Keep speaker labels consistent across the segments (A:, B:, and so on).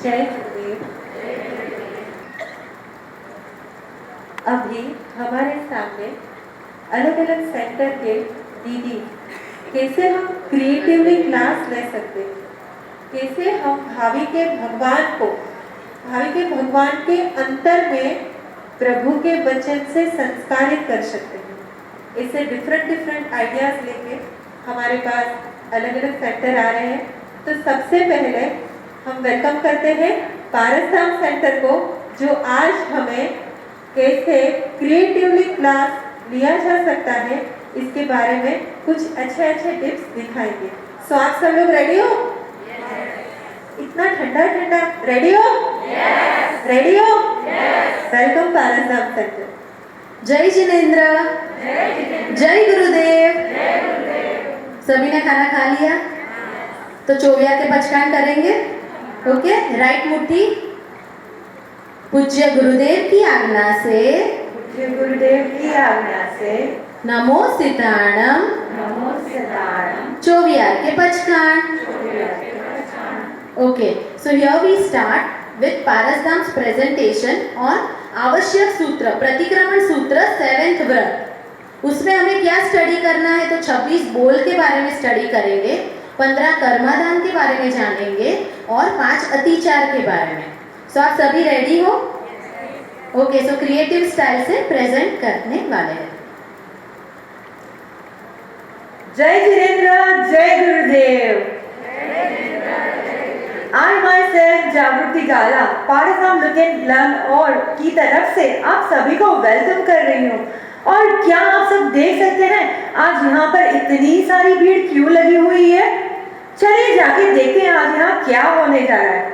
A: जय गुरुदेव। अभी हमारे सामने अलग अलग सेक्टर के दीदी कैसे हम क्रिएटिवली क्लास ले सकते हैं, कैसे हम भावी के भगवान के अंतर में प्रभु के वचन से संस्कारित कर सकते हैं। इससे डिफरेंट आइडियाज लेके हमारे पास अलग अलग सेक्टर आ रहे हैं। तो सबसे पहले हम वेलकम करते हैं पारसधाम सेंटर को, जो आज हमें कैसे क्रिएटिवली क्लास लिया जा सकता है इसके बारे में कुछ अच्छे टिप्स दिखाएंगे। सो आप सब लोग रेडी हो? इतना ठंडा रेडी हो? रेडी हो? Welcome Parasdham centre.
B: जय जिनेंद्र, जय गुरुदेव। सभी ने खाना खा लिया तो चोविया के पचकान करेंगे। ओके, राइट मुट्ठी पूज्य गुरुदेव की आज्ञा से नमो सिताणम चोविया के पचकान। Okay, so here we start with Parasdham's presentation on आवश्यक सूत्र, प्रतिक्रमण सूत्र 7th व्रत। उसमें हमें क्या स्टडी करना है? तो 26 बोल के बारे में स्टडी करेंगे, 15 कर्मादान के बारे में जानेंगे और 5 अतिचार के बारे में। सो आप सभी रेडी हो? ओके, सो क्रिएटिव स्टाइल से प्रेजेंट करने वाले हैं।
C: जय जिनेंद्र, जय गुरुदेव। I myself जागृति गाला पारसधाम लुक एंड लर्न और की तरफ से आप सभी को वेलकम कर रही हूँ। और क्या आप सब देख सकते हैं आज यहाँ पर इतनी सारी भीड़ क्यों लगी हुई है? चलिए जाके देखते हैं आज यहाँ क्या होने जा रहा है।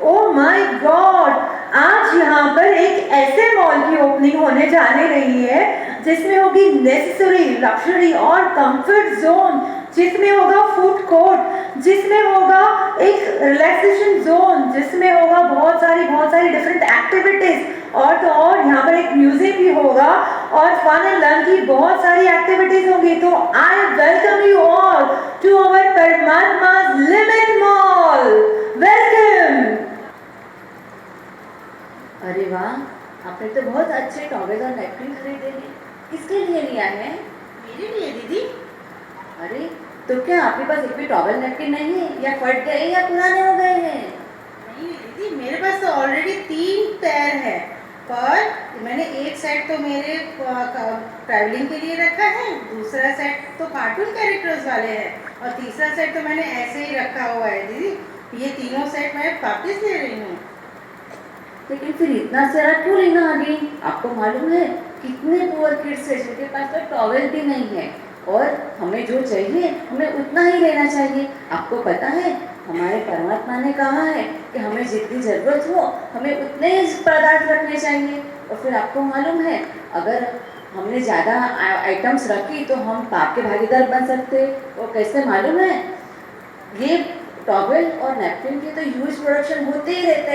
C: ओह माय गॉड, आज यहाँ पर एक ऐसे मॉल की ओपनिंग होने जाने रही है जिसमें होगी नेसेसरी, लग्जरी और कंफर्ट जोन, जिसमें होगा फूड कोर्ट, जिसमें होगा एक रिलैक्सेशन जोन, जिसमें होगा बहुत सारी डिफरेंट एक्टिविटीज और तो और यहाँ पर एक म्यूजिक भी होगा और फन एंड लर्न की बहुत सारी एक्टिविटीज होंगी। तो I welcome you all to our परमात्मा's लिमिट मॉल। वेलकम।
B: अरे वाह, आपने तो बहुत अच्छे टॉवेल और नैपकिन खरीदे हैं। किसके लिए लिया है?
D: मेरे लिए दीदी।
B: अरे तो क्या आपके पास एक भी टॉवेल नैपकिन नहीं है, या फट गए या पुराने हो गए हैं?
D: नहीं दीदी, मेरे पास तो ऑलरेडी 3 पैर है, पर मैंने एक सेट तो मेरे ट्रैवलिंग के लिए रखा है, दूसरा सेट तो कार्टून कैरेक्टर्स वाले हैं और तीसरा सेट तो मैंने ऐसे ही रखा हुआ है दीदी। ये तीनों सेट मैं वापस ले रही हूँ।
B: लेकिन फिर इतना सारा क्यों लेना आ गई? आपको मालूम है कितने पुअर किड्स है जिनके पास तो टॉवेल भी नहीं है, और हमें जो चाहिए हमें उतना ही लेना चाहिए। आपको पता है हमारे परमात्मा ने कहा है कि हमें जितनी ज़रूरत हो हमें उतने ही पदार्थ रखने चाहिए। और फिर आपको मालूम है अगर हमने ज़्यादा आइटम्स रखी तो हम पाप के भागीदार बन सकते। और कैसे मालूम है? ये टॉवेल और नैपकिन के तो ह्यूज प्रोडक्शन होते ही रहते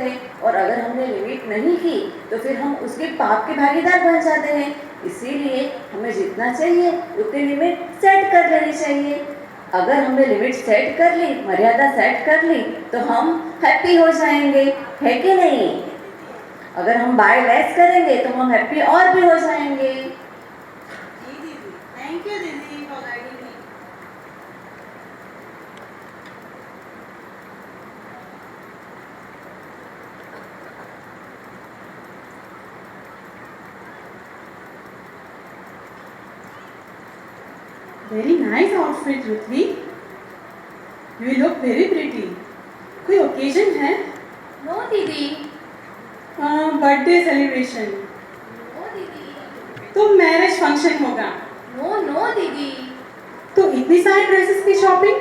B: हैं और अगर हमने लिमिट नहीं की तो फिर हम उसके पाप के भागीदार बन जाते हैं। इसीलिए हमें जितना चाहिए उतनी लिमिट सेट कर लेनी चाहिए। अगर हमने लिमिट सेट कर ली, मर्यादा सेट कर ली, तो हम हैप्पी हो जाएंगे, है कि नहीं? अगर हम बाय लेस करेंगे तो हम हैप्पी और भी हो जाएंगे।
D: जी दीदी, थैंक यू दीदी for guiding me.
C: Very nice outfit, Ruthvi. You look very pretty. कोई occasion है?
B: नो दीदी।
C: Birthday celebration?
B: नो दीदी।
C: तो मैरिज फंक्शन होगा?
B: नो दीदी।
C: तो इतनी सारी ड्रेसेस की शॉपिंग?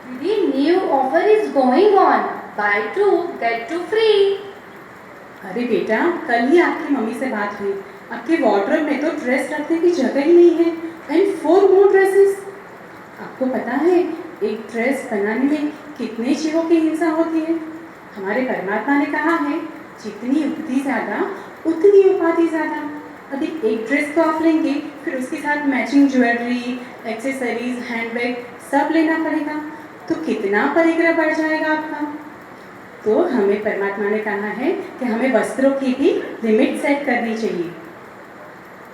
B: दीदी, new offer is going on, buy 2 get 2 free.
C: अरे बेटा, कल ही आपकी मम्मी से बात हुई, आपके वार्डरोब में तो ड्रेस रखने की जगह ही नहीं है, एंड 4 more ड्रेसेस। आपको पता है एक ड्रेस बनाने में कितने जीवों की हिंसा होती है? हमारे परमात्मा ने कहा है जितनी युक्ति ज़्यादा उतनी उपाधि ज़्यादा। अभी एक ड्रेस तो आप लेंगे, फिर उसके साथ मैचिंग ज्वेलरी, एक्सेसरीज, हैंडबैग सब लेना पड़ेगा, तो कितना परिग्रह बढ़ जाएगा आपका।
D: तो हमें परमात्मा ने कहा है कि हमें वस्त्रों की भी लिमिट सेट करनी चाहिए।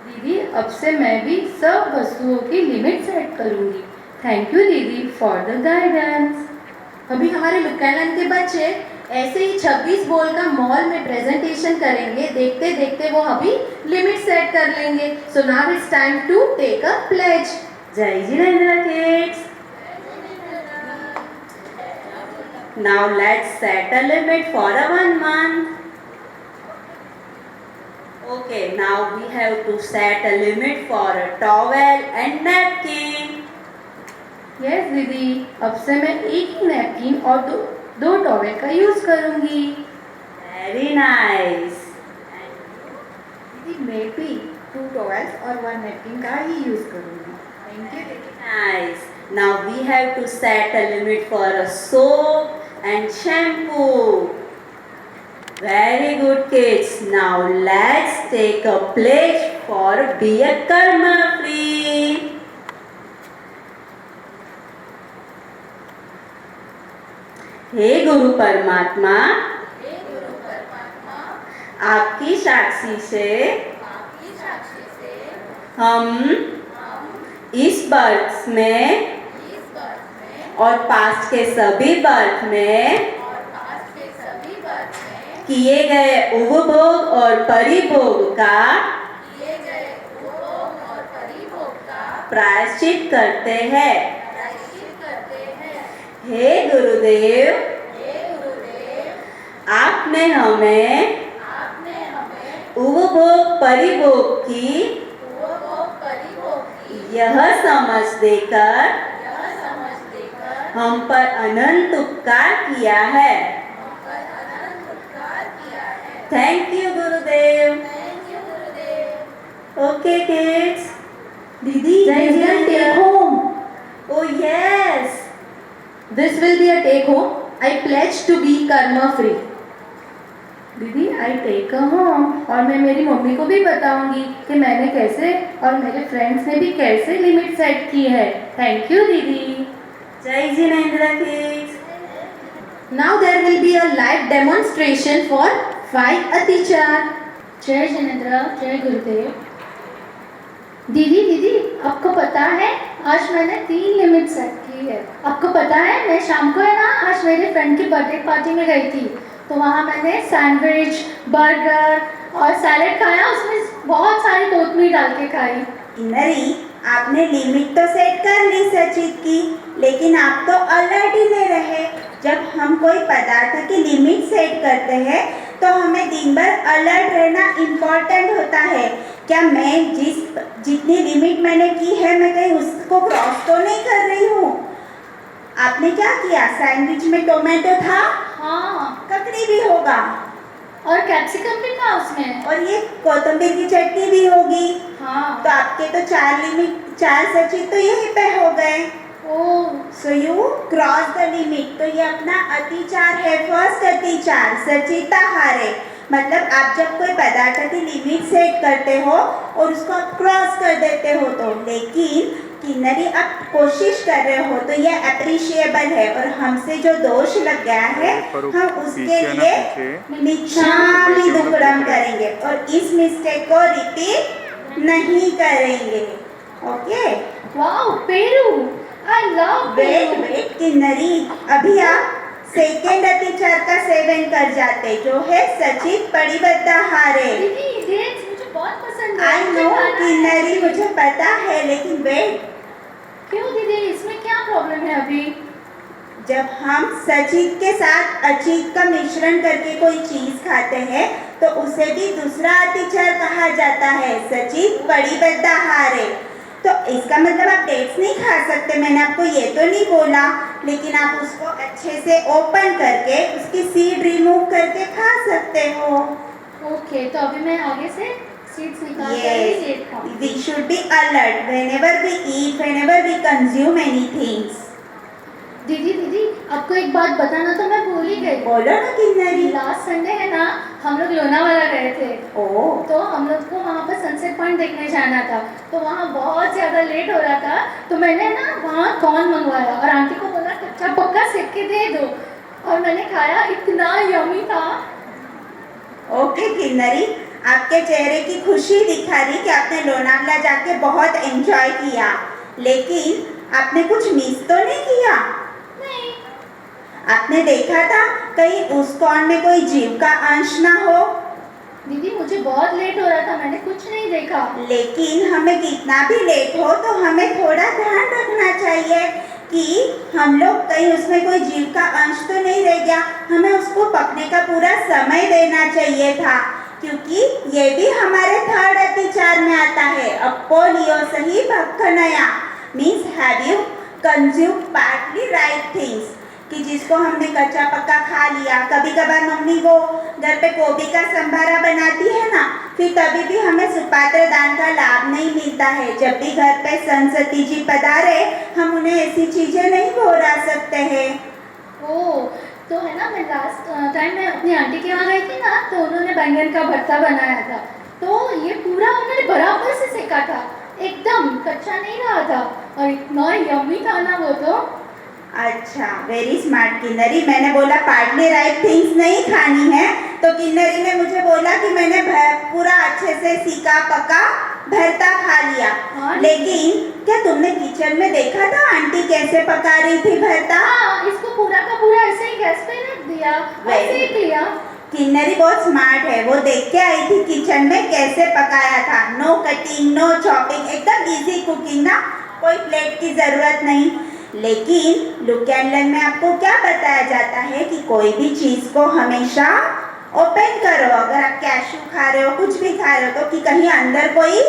E: दीदी अब से मैं भी सब वस्तुओं की लिमिट सेट करूंगी। थैंक यू दीदी फॉर द गाइडेंस। अभी हमारे लुकैलन के बच्चे ऐसे ही 26 बोल का मॉल में प्रेजेंटेशन करेंगे, देखते देखते वो अभी लिमिट सेट कर लेंगे। So now it's time to take a pledge.
C: जय Jinendra kids. Now let's set a limit for a 1 month. Okay, now we have to set a limit for a towel and napkin.
E: Yes दीदी अब से मैं एक ही napkin और दो towel का use करूंगी।
C: Very nice.
E: दीदी मैं भी 2 टॉवेल्स और 1 नैपकिन का ही यूज करूंगी। थैंक यू दीदी।
C: Nice. Now we have to set a limit for a soap and shampoo. Very good kids. Now let's take a pledge for be a karma free. हे गुरु परमात्मा, आपकी साक्षी से हम इस birth में और पास्ट के सभी बर्थ में किए गए उपभोग और परिभोग का प्रायश्चित करते हैं। हे गुरुदेव, आपने हमें उपभोग परिभोग की यह समझ देकर हम पर अनंत उपकार किया है। थैंक यू गुरुदेव। Okay kids. दीदी
E: जय जय take home.
C: Oh yes.
E: This will be a take home. I pledge to be karma free. दीदी आई टेक अ होम और मैं मेरी मम्मी को भी बताऊंगी कि मैंने कैसे और मेरे फ्रेंड्स ने भी कैसे लिमिट सेट की है। थैंक यू दीदी।
C: जय Jinendra kids.
E: Now there will be a live demonstration for 5 अतिचार। जय जिनेंद्र, जय गुरुदेव। दीदी दीदी आपको पता है आज मैंने 3 लिमिट सेट की है। आपको पता है मैं शाम को है ना आज मेरे फ्रेंड की बर्थडे पार्टी में गई थी, तो वहाँ मैंने सैंडविच, बर्गर और सैलेड खाया। उसमें बहुत सारी कोथमीर डाल के खाई।
F: किन्नरी, आपने लिमिट तो सेट कर ली सचित की, लेकिन आप तो अलर्ट ही में रहे। जब हम कोई पदार्थ की लिमिट सेट करते हैं तो हमें दिन भर अलर्ट रहना इम्पोर्टेंट होता है। क्या मैं जितनी लिमिट मैंने की है मैं कहीं उसको क्रॉस तो नहीं कर रही हूँ? आपने क्या किया? सैंडविच में टोमेटो था,
E: हाँ,
F: ककड़ी भी होगा
E: और कैप्सिकम भी था उसमें,
F: और ये कोतंबीर की चटनी भी होगी।
E: हाँ।
F: तो आपके तो 4 सचित तो यहीं पे हो गए।
E: Oh,
F: so you cross the limit. तो ये अपना अतिचार है, फर्स्ट अतिचार, सचिता हारे। मतलब आप जब कोई पदार्थ की लिमिट सेट करते हो और उसको आप क्रॉस कर देते हो तो, लेकिन किन्नरी आप कोशिश कर रहे हो तो ये अप्रिशिएबल है। और हमसे जो दोष लग गया है हम उसके लिए निक्षामी दुक्कड़म करेंगे और इस मिस्टेक को रिपीट नहीं करेंगे। Okay,
E: wow Peru, I love Peru.
F: Wait Kinnari, अभी आप सेकेंड अतिचार का सेवन कर जाते जो है सचित पड़िबद्धा हारे।
E: दीदी डेट्स मुझे बहुत पसंद है।
F: आई नो किन्नरी, मुझे पता है, लेकिन वेट,
E: क्यों दीदी इसमें क्या प्रॉब्लम है अभी?
F: जब हम सचित के साथ अचित का मिश्रण करके कोई चीज खाते हैं तो उसे भी दूसरा अतिचार कहा जाता है, सचित पड़िबद्धा हारे। तो इसका मतलब आप डेट्स नहीं खा सकते, मैंने आपको ये तो नहीं बोला, लेकिन आप उसको अच्छे से ओपन करके उसकी सीड रिमूव करके खा सकते हो।
E: ओके, तो अभी मैं आगे से सीड्स निकाल कर ही डेट
F: Yes,
E: खाऊंगी।
F: we should be alert whenever we eat, whenever we consume any things.
E: दीदी दीदी आपको एक बात बताना तो मैं भूल ही गई।
F: बोलो ना किन्नरी।
E: लास्ट संडे है ना, हम लोग लोनावाला गए थे।
F: ओह,
E: तो हम लोग को वहाँ पर सनसेट पॉइंट देखने जाना था, तो वहाँ बहुत ज़्यादा लेट हो रहा था, तो मैंने ना वहाँ कॉर्न मंगवाया और आंटी को बोला कच्चा पक्का सेक के दे दो। और मैंने खाया, इतना यमी था।
F: ओके किन्नरी, आपके चेहरे की खुशी दिखा रही कि आपने लोनावला जाके बहुत एंजॉय किया, लेकिन आपने कुछ मिस तो नहीं किया?
E: नहीं।
F: आपने देखा था कहीं उस कॉर्न में कोई जीव का अंश ना हो?
E: दीदी मुझे बहुत लेट हो रहा था, मैंने कुछ नहीं देखा।
F: लेकिन हमें कितना भी लेट हो तो हमें थोड़ा ध्यान रखना चाहिए कि हम लोग कहीं उसमें कोई जीव का अंश तो नहीं रह गया। हमें उसको पकने का पूरा समय देना चाहिए था, क्योंकि ये भी हमारे थर्ड अतिचार में आता है। अपोलियो सही भक्खनया means have you consume partly right things, कि जिसको हमने कच्चा पक्का खा लिया। कभी कभार मम्मी वो घर पे गोभी का संभारा बनाती है ना, फिर तभी भी हमें सुपात्र दान का लाभ नहीं मिलता है। जब भी घर पे संसती जी पधारे, हम उन्हें ऐसी चीजें नहीं बोला सकते हैं।
E: ओह, तो है ना, मैं लास्ट टाइम मैं अपनी आंटी के यहाँ गई थी ना, तो उन्होंने बैंगन का भरता बनाया था, तो ये पूरा उन्होंने बराबर से सेका था, एकदम कच्चा नहीं रहा था, और इतना यम्मी था ना वो तो।
F: अच्छा, वेरी स्मार्ट किन्नरी। मैंने बोला पार्टली राइट थिंग्स नहीं खानी है, तो किन्नरी ने मुझे बोला कि मैंने पूरा अच्छे से सीका पका भरता खा लिया।
E: हाँ।
F: लेकिन क्या तुमने किचन में देखा था आंटी कैसे पका रही थी भरता?
E: हाँ, इसको पूरा का पूरा ऐसे ही गैस पे रख दिया और सेक लिया।
F: किन्नरी बहुत स्मार्ट है, वो देख के आई थी किचन में कैसे पकाया था। नो कटिंग, नो चॉपिंग, एकदम इजी कुकिंग ना, कोई प्लेट की जरूरत नहीं। लेकिन लुक एंड लर्न में आपको क्या बताया जाता है कि कोई भी चीज को हमेशा ओपन करो। अगर आप कैशू खा रहे हो, कुछ भी खा रहे हो, तो कि कहीं अंदर कोई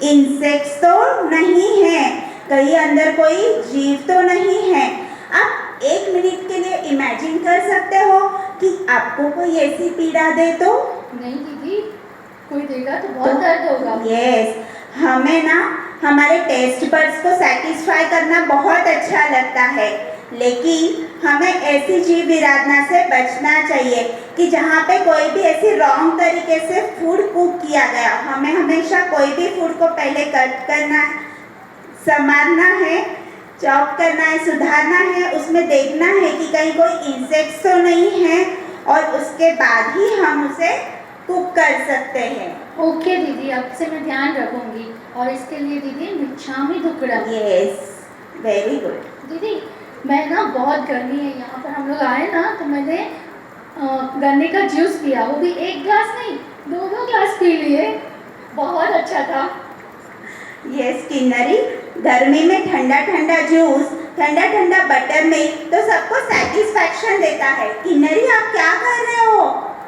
F: इंसेक्ट्स तो नहीं है, कहीं अंदर कोई जीव तो नहीं है। आप 1 मिनट के लिए इमेजिन कर सकते हो कि आपको कोई ऐसी पीड़ा दे तो?
E: नहीं दीदी, कोई देगा तो बहुत दर्द होगा।
F: यस, हमें ना हमारे टेस्ट बड्स को सेटिस्फाई करना बहुत अच्छा लगता है, लेकिन हमें ऐसी जीव विराधना से बचना चाहिए कि जहाँ पे कोई भी ऐसी रॉन्ग तरीके से फूड कुक किया गया। हमें हमेशा कोई भी फूड को पहले कट करना है, संभालना है, चॉप करना है, सुधारना है, उसमें देखना है कि कहीं कोई इंसेक्ट्स तो नहीं है, और उसके बाद ही हम उसे कुक कर सकते हैं।
E: ओके दीदी, अब से मैं ध्यान रखूंगी, और इसके लिए दीदी मिच्छामी दुक्कड़म।
F: Yes, very good.
E: दीदी मैं ना, बहुत गर्मी है यहाँ पर, हम लोग आए ना तो मैंने गन्ने का जूस पिया, वो भी 1 ग्लास नहीं 2 ग्लास पी लिए, बहुत अच्छा था।
F: यस किन्नरी, गर्मी में ठंडा ठंडा जूस, ठंडा ठंडा बटर मिल्क तो सबको सेटिस्फैक्शन देता है। किन्नरी आप क्या कर रहे हो?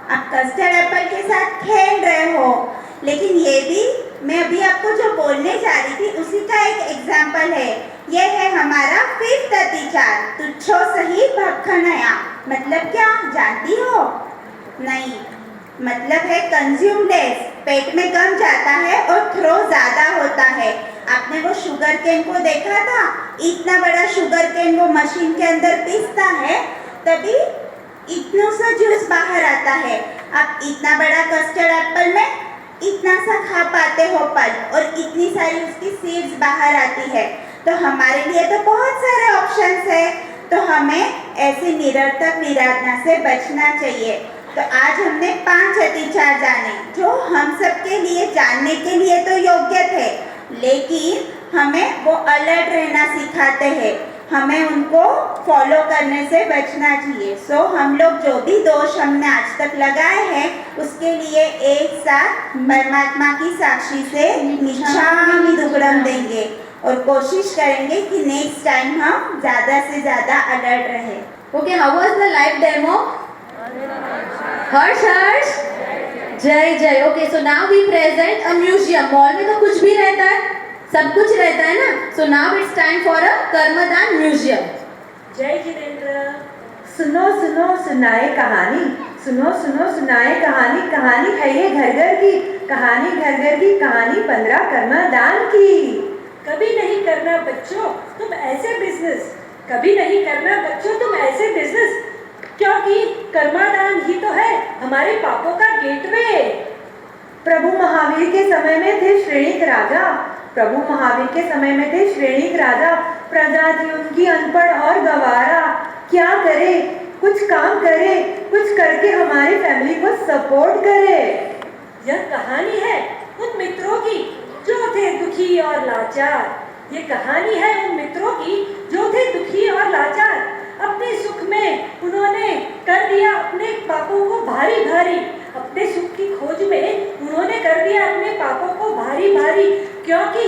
F: आप कस्टर्ड एप्पल के साथ खेल रहे हो। लेकिन ये भी मैं अभी आपको जो बोलने जा रही थी उसी का एक एग्जाम्पल है। ये है हमारा 5th अतिचार, तुच्छो सही भक्खनया। मतलब क्या जानती हो? नहीं, मतलब है कंज्यूम लेस, पेट में कम जाता है और थ्रो ज्यादा होता है। आपने वो शुगर केन को देखा था? इतना बड़ा शुगर केन वो मशीन के अंदर पीसता है, तभी इतना सा जूस बाहर आता है। आप इतना बड़ा कस्टर्ड एप्पल में इतना सा खा पाते हो पल्प, और इतनी सारी उसकी सीड्स बाहर आती है। तो हमारे लिए तो बहुत सारे ऑप्शंस है, तो हमें ऐसी निरर्थक विराधना से बचना चाहिए। तो आज हमने 5 अतिचार जाने, जो हम सबके लिए जानने के लिए तो योग्य थे, लेकिन हमें वो अलर्ट रहना सिखाते हैं, हमें उनको फॉलो करने से बचना चाहिए। सो हम लोग जो भी दोष हमने आज तक लगाए हैं, उसके लिए एक साथ परमात्मा की साक्षी से मिच्छामि दुक्कडम देंगे, और कोशिश करेंगे कि नेक्स्ट टाइम हम ज़्यादा से ज़्यादा अलर्ट रहे।
B: Okay, how was the live demo? Harsh Harsh, जय जय। Okay, so now we present a museum. Mall में तो कुछ भी रहता है, सब कुछ रहता है ना, so now it's time for a कर्मदान म्यूजियम।
C: जय जितेंद्र। सुनो सुनो सुनाए कहानी, सुनो सुनो सुनाए कहानी। कहानी है ये घर घर की कहानी, घर घर की कहानी 15 कर्मदान की।
G: कभी नहीं करना बच्चों तुम ऐसे बिजनेस, कभी नहीं करना बच्चों तुम ऐसे बिजनेस, क्योंकि कर्मदान ही तो है हमारे पापों का गेटवे।
C: प्रभु महावीर के समय में थे श्रेणिक राजा, प्रभु महावीर के समय में थे श्रेणिक राजा। प्रजा थी उनकी अनपढ़ और गवारा, क्या करे कुछ काम करे, कुछ करके हमारी फैमिली को सपोर्ट करे।
G: यह कहानी है उन मित्रों की जो थे दुखी और लाचार। ये कहानी है उन मित्रों की जो थे दुखी और लाचार। अपने सुख में उन्होंने कर दिया अपने पापों को भारी भारी। अपने सुख की खोज में उन्होंने कर दिया अपने पापों को भारी भारी, क्योंकि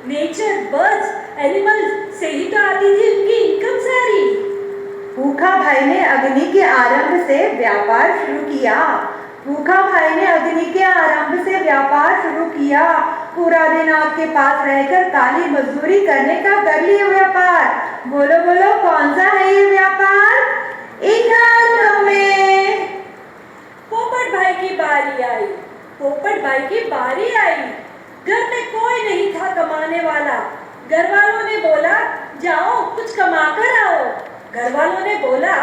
G: नेचर, बर्ड्स, एनिमल्स से ही तो आती थी उनकी इनकम सारी।
C: भूखा भाई ने अग्नि के आरंभ से व्यापार शुरू किया। भूखा भाई ने अग्नि के आरंभ से व्यापार शुरू किया। पूरा दिन आपके पास रहकर काली मजदूरी करने का कर लिया व्यापार। बोलो बोलो कौन सा है ये व्यापार? इंगाल में।
G: पोपट भाई की बारी आई। पोपट भाई की बारी आई। घर में कोई नहीं था कमाने वाला। घर वालों ने बोला जाओ कुछ कमा कर आओ। घर वालों ने बोला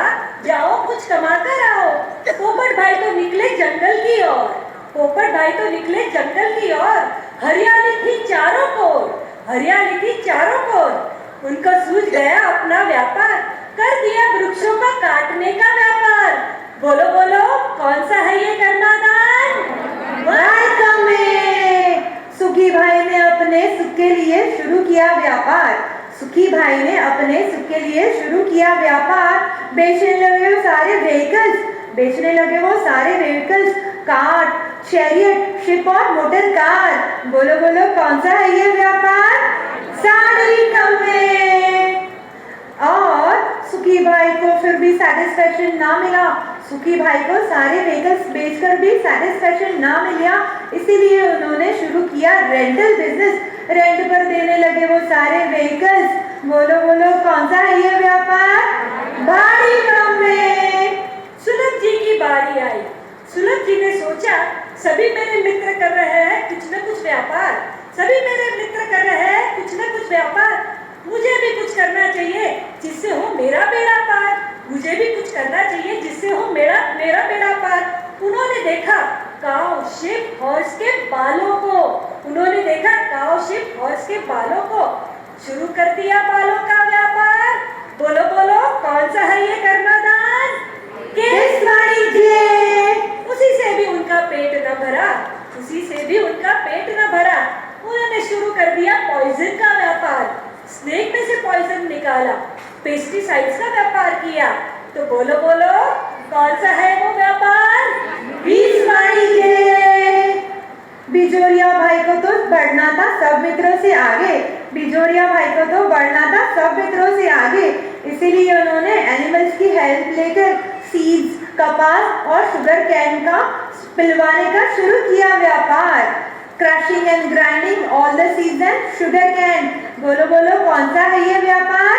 G: जाओ कुछ कमा कर आओ। पोपट भाई तो निकले जंगल की ओर। पोपट भाई तो निकले जंगल की ओर। हरियाली थी चारों ओर। हरियाली थी चारों ओर। उनको सूझ गया अपना व्यापार। कर दिया वृक्षों का काटने का व्यापार। बोलो बोलो कौन सा है ये कर्मादान?
C: सुखी भाई ने अपने सुख के लिए शुरू किया व्यापार। सुखी भाई ने अपने सुख के लिए शुरू किया व्यापार। बेचने लगे वो सारे व्हीकल्स। बेचने लगे वो सारे व्हीकल्स, कार्ट, चैरियट, शिप और मोटर कार। बोलो बोलो कौन सा है ये व्यापार? साड़ी कमें। और सुखी भाई को फिर भी सेटिस्फेक्शन ना मिला। सुखी भाई को सारे व्हीकल्स बेचकर भी सेटिस्फेक्शन ना मिला, इसीलिए उन्होंने शुरू किया रेंटल बिजनेस। रेंट पर देने लगे वो सारे व्हीकल्स। बोलो बोलो कौन सा है ये व्यापार? भाड़ी काम में।
G: सुलभ जी की बारी आई। सुलभ जी ने सोचा सभी मेरे मित्र कर रहे हैं कुछ न कुछ व्यापार। सभी मेरे मित्र कर रहे हैं कुछ न कुछ व्यापार। मुझे भी कुछ करना चाहिए जिससे हो मेरा बेड़ा पार। मुझे भी कुछ करना चाहिए जिससे हो मेरा बेड़ा पार। उन्होंने देखा काऊ, शिप, हॉर्स के बालों को। उन्होंने देखा काऊ, शिप, हॉर्स के बालों को। शुरू कर दिया बालों का व्यापार। बोलो बोलो कौन सा है ये कर्मादान? उसी से भी उनका पेट न भरा। उसी से भी उनका पेट न भरा। उन्होंने शुरू कर दिया पॉइजन का व्यापार। स्नेक में से पॉइजन निकाला, पेस्टिसाइड्स का व्यापार किया। तो बोलो बोलो कौन सा है वो व्यापार?
C: बिजोरिया भाई को तो बढ़ना था सब मित्रों से आगे। बिजोरिया भाई को तो बढ़ना था सब मित्रों से आगे, इसीलिए उन्होंने एनिमल्स की हेल्प लेकर सीड्स, कपास और शुगर कैन का पिलवाने का शुरू किया व्यापार। Crushing and grinding all the seeds and sugar cane. बोलो बोलो कौन सा है ये व्यापार?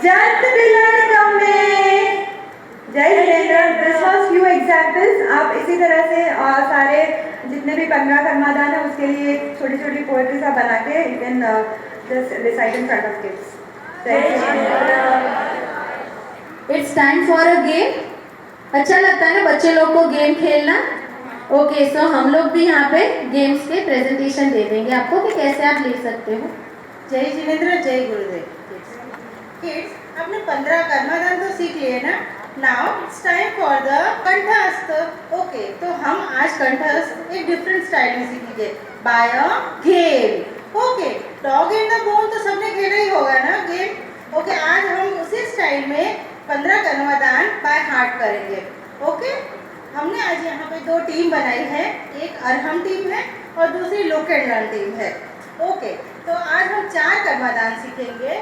C: जंत बिलन कमें। जय Jinendra. This was few examples. आप इसी तरह से सारे जितने भी 15 कर्मादान है उसके लिए छोटी छोटी पोएट्री सा बना के you can just recite in front of kids.
E: It's time for a game. अच्छा लगता है ना बच्चे लोग को गेम खेलना? ओके, सो हम लोग भी यहाँ पे गेम्स के प्रेजेंटेशन दे देंगे आपको कि कैसे आप ले सकते हो।
D: जय जिनेंद्र, जय गुरुदेव। किड्स, आपने 15 कर्मादान तो सीख लिए ना? Now it's time for the कंठस्थ। ओके, तो हम आज कंठस्थ एक डिफरेंट स्टाइल में सीखेंगे by a game. Okay, dog in the bone तो सबने खेला ही होगा ना गेम। ओके, आज हम उसी स्टाइल में 15 कर्मादान बाय हार्ट करेंगे। ओके, हमने आज यहाँ पे 2 टीम बनाई है। एक अरहम टीम है और दूसरी लुक एंड लर्न टीम है। ओके, तो आज हम 4 कर्मादान सीखेंगे।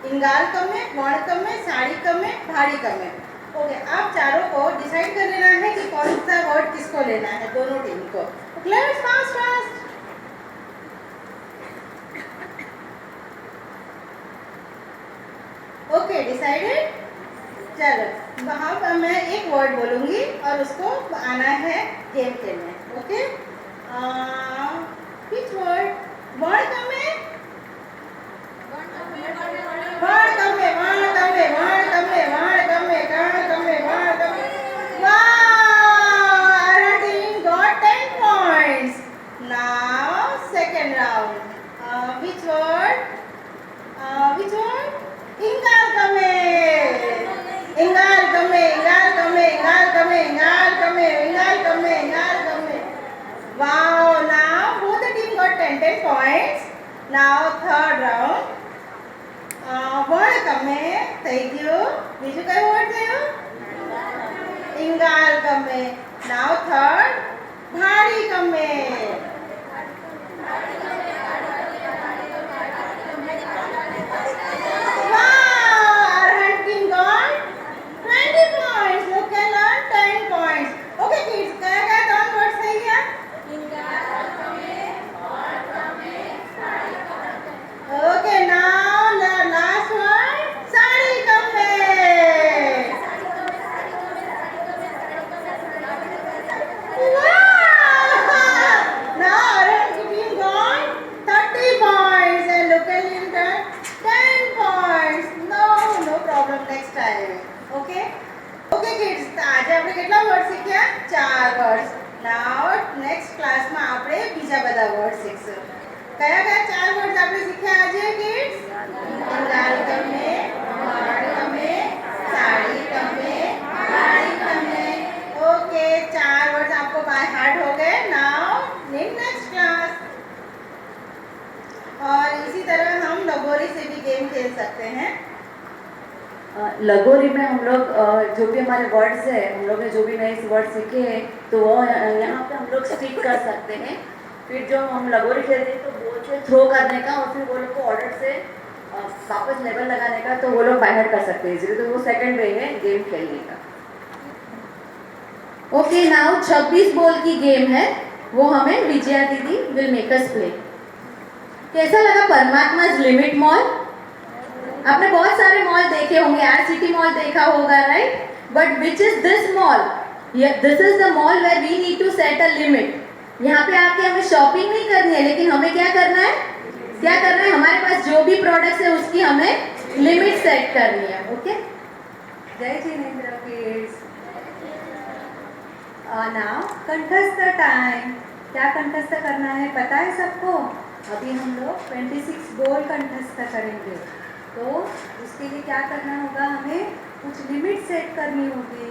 D: इंगाल कम में, वर्ण कम में, साड़ी कम में, भाड़ी कम में। ओके, आप चारों को डिसाइड कर लेना है कि कौन सा वर्ड किसको लेना है, दोनों टीम को। Let's fast fast. Okay, decided. चलो, वहाँ पर मैं एक वर्ड बोलूँगी और उसको आना है गेम खेलने। Okay, which word? वर्ण कम में, वर्ण कम में, वर्ण कम में, वर्ण कम में, वर्ण कम में, वर्ण कम में, वर्ण कम में। Wow! Our team got 10 points. Now second round. Which word? Which word? इंगाल कम में, इंगाल कम में, इंगाल Wow, now both the team got 10 points. Now third round. Word kame. Thank you. બીજું કયો word થયો? इंगाल कमे. Now third. भारी कमे. Wow, Arhan team got 20 points. Look and learn 10 points. Okay kids, क्या दोनों words सही है? Okay, now the last one. Sari कमे. Wow! Now Arhan team got 30 points and look at him got 10 points. No problem next time. Okay? Okay kids, તો આજે આપણે કેટલા word શીખ્યા? 4 વર્ડ્સ. Now next class માં આપણે બીજા બધા વર્ડ શીખશું. કયા 4 વર્ડ્સ આપણે શીખ્યા આજે kids? इंगाल कमे, वाड़ कमे, साड़ी कमे, भारी कमे. ओके, 4 वर्ड्स आपको बाय हार्ट हो गए. Now in next class. और इसी तरह हम लगोरी से भी गेम खेल सकते हैं.
B: लगोरी में हम लोग जो भी हमारे वर्ड्स है, हम लोग ने जो भी नए वर्ड सीखे हैं तो वो यहाँ पे हम लोग स्टिक कर सकते हैं. फिर जो हम लगोरी खेलते हैं तो बॉल से थ्रो करने का और फिर वो लोग को ऑर्डर से वापस लेवल लगाने का, तो वो लोग बाय हार्ट कर सकते हैं इजीली. तो वो सेकंड वे है गेम खेलने का.
E: ओके, नाउ 26 बॉल की गेम है, वो हमें विजया दीदी विल मेक अस प्ले. कैसा लगा परमात्मा's लिमिट मॉल? आपने बहुत सारे मॉल देखे होंगे, RCT मॉल देखा होगा, right? But which is this mall? This is the mall where we need to set a limit. यहाँ पे आके हमें शॉपिंग नहीं करनी है, लेकिन हमें क्या करना है? हमारे पास जो भी प्रोडक्ट्स है उसकी हमें लिमिट सेट करनी है. ओके,
C: जय जिनेंद्र किड्स. नाउ कंठस्थ टाइम. क्या कंठस्थ करना है पता है सबको? अभी हम लोग 26 बोल कंठस्थ करेंगे. तो उसके लिए क्या करना होगा? हमें कुछ लिमिट सेट करनी होगी.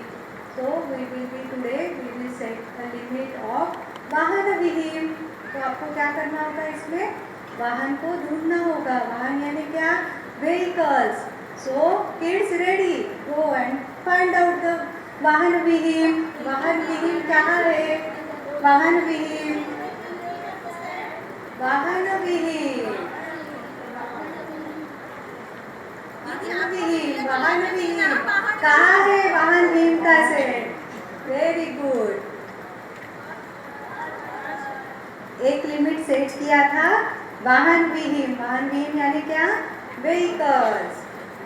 C: So we will set the limit of वाहन विहीन. तो आपको क्या करना होगा? इसमें वाहन को ढूंढना होगा. वाहन यानी क्या? Vehicles. So kids ready, go and find out the वाहन विहीन. वाहन विहीन कहाँ है? वाहन विहीन कहाँ है? वाहन विहीन का सेट. Very good. एक लिमिट सेट किया था वाहन विहीन. वाहन विहीन यानी क्या? व्हीकल्स.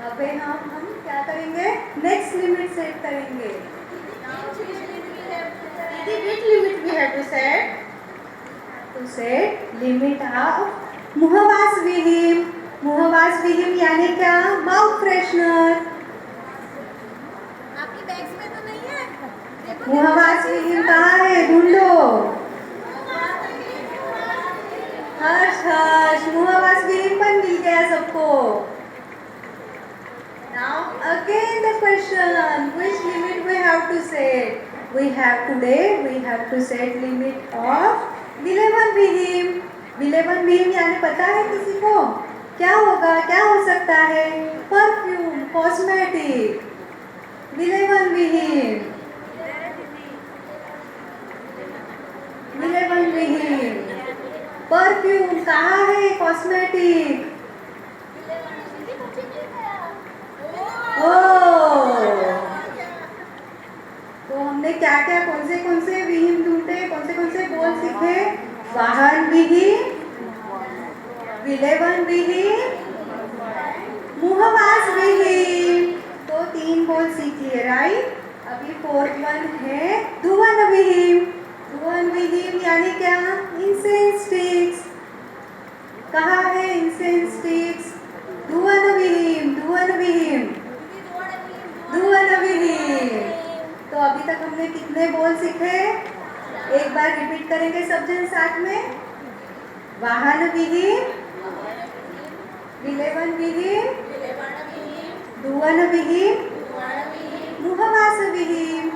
C: अब हम क्या करेंगे? नेक्स्ट लिमिट सेट करेंगे.
D: Which limit we have to set?
C: To set limit of मुहवास विहीन. मुहवास विहीन यानी क्या? Mouth freshener.
E: आपकी बैग्स में तो नहीं है?
C: मुहवास विहीन कहाँ है? ढूंढो. हर्ष मुहवास विहीन पण मिल गया सबको. Now again the question, which limit we have to set? We have to set limit of विलेवन विहीन. विलेवन विहीन यानी पता है किसी को? क्या होगा? क्या हो सकता है? Perfume, cosmetic. विलेवन विहीन. परफ्यूम कहाँ है? कॉस्मेटिक. तो हमने क्या क्या कौन से विहीन ढूंढे? कौन से बोल सीखे? वाहन विहीन, विलेवन विहीन, मुहवास विहीन. तो 3 बोल सीख लिए, राइट? अभी 4th वन है धुवन विहीन. धुवन विहीन यानी क्या? Incense sticks. कहाँ है इंसेंस स्टिक्स? धुवन विहीन. तो अभी तक हमने कितने बोल सीखे? एक बार रिपीट करेंगे सब जन साथ में. वाहन विहीन, विलेवन विहीन, धुवन विहीन, मुहवास विहीन.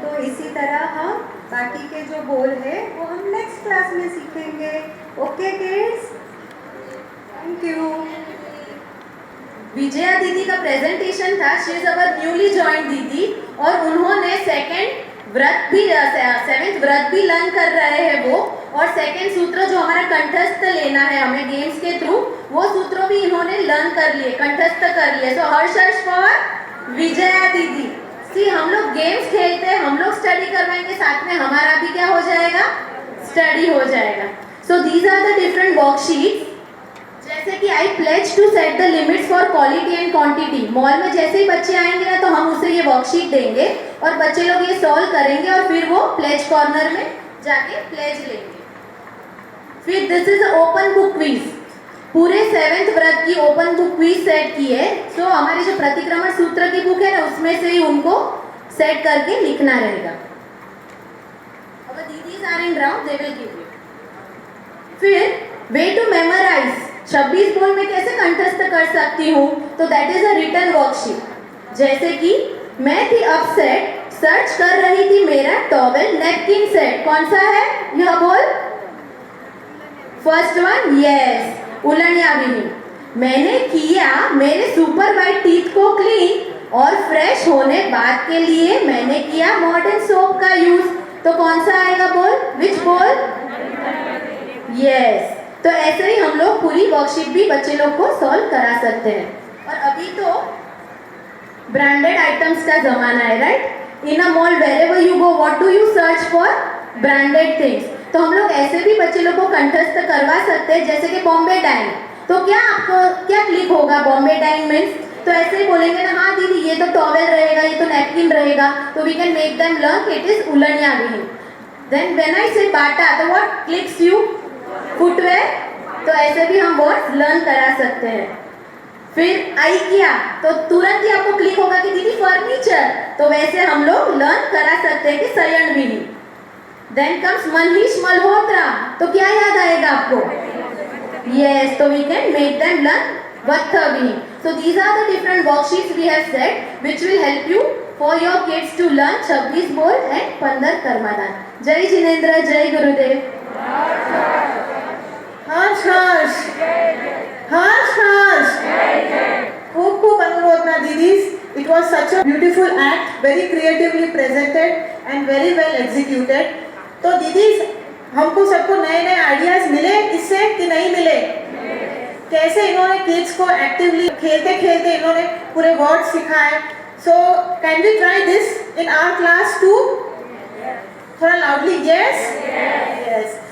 C: तो इसी तरह हम
A: बाकी के जो बोल है वो हम नेक्स्ट क्लास में सीखेंगे। Okay kids, thank you.
E: Vijaya दीदी का प्रेजेंटेशन था। She is our newly join दीदी और उन्होंने सेवेंथ व्रत भी लर्न कर रहे हैं वो, और सेकंड सूत्र जो हमारा कंठस्थ लेना है हमें गेम्स के थ्रू, वो सूत्रों भी इन्होंने लर्न कर लिए, कंठस्थ कर लिए। सो हर्ष फॉर विजया दीदी। सी हम लोग गेम्स खेलते हैं, हम लोग स्टडी करवाएंगे, साथ में हमारा भी क्या हो जाएगा, स्टडी हो जाएगा। So these are the different worksheets. जैसे कि I pledge to set the limits for quality and quantity. Mall में जैसे ही बच्चे आएंगे ना तो हम उसे ये वर्कशीट देंगे और बच्चे लोग ये सॉल्व करेंगे और फिर वो प्लेज कॉर्नर में जाके प्लेज लेंगे। फिर this is open book quiz. पूरे 7th व्रत की ओपन बुक क्विज सेट की है। सो हमारी जो प्रतिक्रमण सूत्र की बुक है ना उसमें से ही उनको सेट करके लिखना रहेगा। अब दीदीज are in round, they will give you. फिर वे टू मेमोराइज, 26 बोल में कैसे कंठस्थ कर सकती हूँ, तो that is a written worksheet. जैसे कि मैं थी अपसेट, सर्च कर रही थी मेरा टॉवेल नैपकिन सेट। कौन सा है यह बोल? फर्स्ट वन, यस, उलनिया विहीन। मैंने किया मेरे सुपर वाइट टीथ को क्लीन और फ्रेश होने बाद के लिए मैंने किया मॉडर्न सोप का यूज। तो कौन सा आएगा बोल? विच बोल? यस। तो ऐसे ही हम लोग पूरी वर्कशीट भी बच्चे लोग को सॉल्व करा सकते हैं। और अभी तो ब्रांडेड आइटम्स का जमाना है, right? In a mall wherever you go, what do you search for? Branded things. तो हम लोग ऐसे भी बच्चे लोग को कंठस्थ करवा सकते हैं, जैसे कि बॉम्बे डाइन। तो क्या आपको क्या क्लिक होगा? बॉम्बे डाइन मीन्स, तो ऐसे ही बोलेंगे ना, हाँ दीदी ये तो टॉवेल रहेगा, ये तो नैपकिन रहेगा, तो we can make them learn it is उलनिया विहीन। देन व्हेन आई से बाटा, तो व्हाट क्लिक्स यू? फुटवेयर। तो ऐसे भी हम वर्ड्स लर्न करा सकते हैं। फिर आई किया तो तुरंत ही आपको क्लिक होगा कि दीदी फर्नीचर, तो वैसे हम लोग लर्न करा सकते हैं कि शयन विहीन। देन कम्स मनीष मल्होत्रा, तो क्या याद आएगा आपको? यस, तो we can make them learn वत्थ विहीन। So these are the different worksheets we have set which will help you for your kids to learn 26 बोल एंड 15 कर्मादान। जय जिनेंद्र, जय गुरुदेव।
C: हर्ष हर्ष हर्ष हर्ष खूब खूब अनुमोदना didis. It was such a beautiful act, very creatively presented and very well executed. तो दीदीज हमको सबको नए नए आइडियाज मिले इससे कि नहीं मिले? कैसे इन्होंने किड्स को एक्टिवली खेलते खेलते इन्होंने पूरे वर्ड सिखाए। So can we try this in our class too? थोड़ा लाउडली, यस यस।